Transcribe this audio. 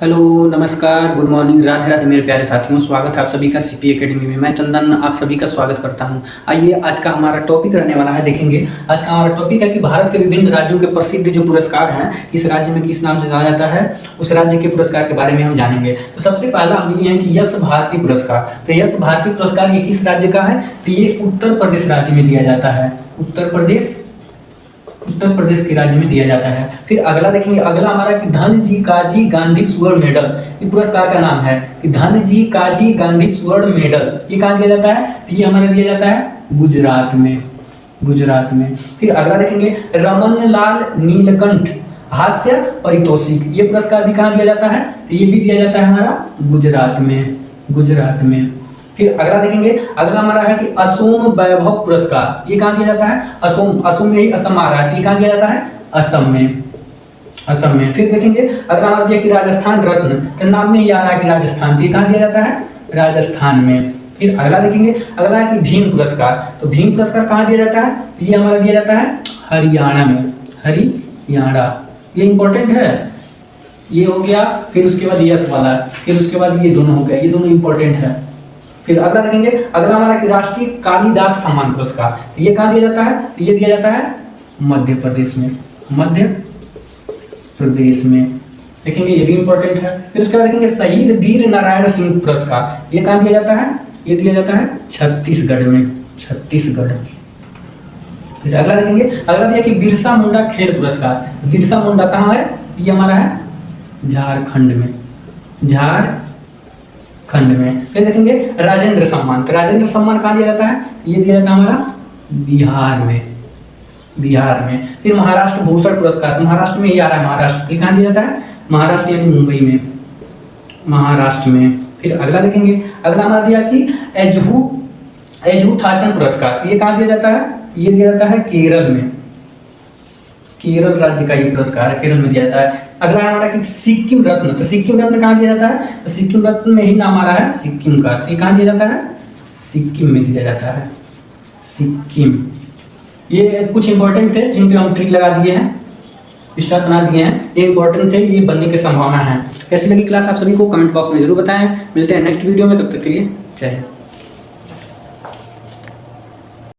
Hello, नमस्कार, good morning, Radhe Radhe मेरे प्यारे साथियों। स्वागत है आप सभी का सीपी एकेडमी में। मैं चंदन आप सभी का स्वागत करता हूं। आइए, आज का हमारा टॉपिक रहने वाला है। देखेंगे आज का हमारा टॉपिक है कि भारत के विभिन्न राज्यों के प्रसिद्ध जो पुरस्कार हैं, किस राज्य में किस नाम से जाना जाता है, उस राज्य के पुरस्कार के बारे में हम जानेंगे। तो सबसे पहला हम ये है कि यश भारती पुरस्कार। तो यश भारती पुरस्कार ये किस राज्य का है? तो ये उत्तर प्रदेश राज्य में दिया जाता है। उत्तर प्रदेश के राज्य में दिया जाता है। फिर अगला देखेंगे, अगला हमारा कि धन जी काजी गांधी स्वर्ण मेडल। ये पुरस्कार का नाम है कि धन जी काजी गांधी स्वर्ण मेडल। ये कहाँ दिया जाता है? तो ये हमारा दिया जाता है गुजरात में। फिर अगला देखेंगे, रमन लाल नीलकंठ हास्य पारितोषिक। ये पुरस्कार भी कहाँ दिया जाता है? तो ये भी दिया जाता है हमारा गुजरात में। फिर अगला देखेंगे, अगला हमारा है कि असोम वैभव पुरस्कार। ये कहाँ दिया जाता है? असोम में ही असम आ रहा है, ये कहाँ दिया जाता है? असम में। फिर देखेंगे, अगला हमारा दिया कि राजस्थान रत्न, तो नाम में ही आ रहा है कि राजस्थान, तो ये कहाँ दिया जाता है? राजस्थान में। फिर अगला देखेंगे, अगला है कि भीम पुरस्कार। तो भीम पुरस्कार कहाँ दिया जाता है? तो ये हमारा दिया जाता है हरियाणा में। ये इंपॉर्टेंट है। ये हो गया, फिर उसके बाद यश वाला, फिर उसके बाद ये दोनों हो गए, ये दोनों इंपॉर्टेंट है। फिर अगला देखेंगे, अगला हमारा कि राष्ट्रीय कालिदास सम्मान पुरस्कार। तो ये कहाँ दिया जाता है? तो ये दिया जाता है मध्य प्रदेश में। देखेंगे, ये भी इंपॉर्टेंट है। फिर उसके बाद देखेंगे, शहीद वीर नारायण सिंह पुरस्कार। ये कहाँ दिया जाता है? ये दिया जाता है छत्तीसगढ़ में। फिर अगला देखेंगे, अगला दिया कि बिरसा मुंडा खेल पुरस्कार। बिरसा मुंडा कहाँ है? ये हमारा है झारखंड में। फिर देखेंगे राजेंद्र सम्मान। तो राजेंद्र सम्मान कहाँ दिया जाता है? ये दिया जाता है हमारा बिहार में। फिर महाराष्ट्र भूषण पुरस्कार, तो महाराष्ट्र में ये आ रहा है महाराष्ट्र, तो कहाँ दिया जाता है? महाराष्ट्र यानी मुंबई में, महाराष्ट्र में। फिर अगला देखेंगे, अगला हमारा दिया कि एजहू थाचन पुरस्कार। तो ये कहाँ दिया जाता है? ये दिया जाता है केरल में। केरल राज्य का ये पुरस्कार केरल में दिया जाता है। अगला है हमारा कि सिक्किम रत्न। तो सिक्किम रत्न कहाँ दिया जाता है? तो सिक्किम रत्न में ही नाम आ रहा है सिक्किम का, तो ये कहाँ दिया जाता है? सिक्किम में दिया जाता है। ये कुछ इंपॉर्टेंट थे जिन पे हम ट्रिक लगा दिए हैं, स्टार बना दिए हैं। ये इंपॉर्टेंट थे, ये बनने की संभावना है। कैसी लगी क्लास आप सभी को कमेंट बॉक्स में जरूर बताएं। मिलते हैं नेक्स्ट वीडियो में, तब तक के लिए जय हिंद।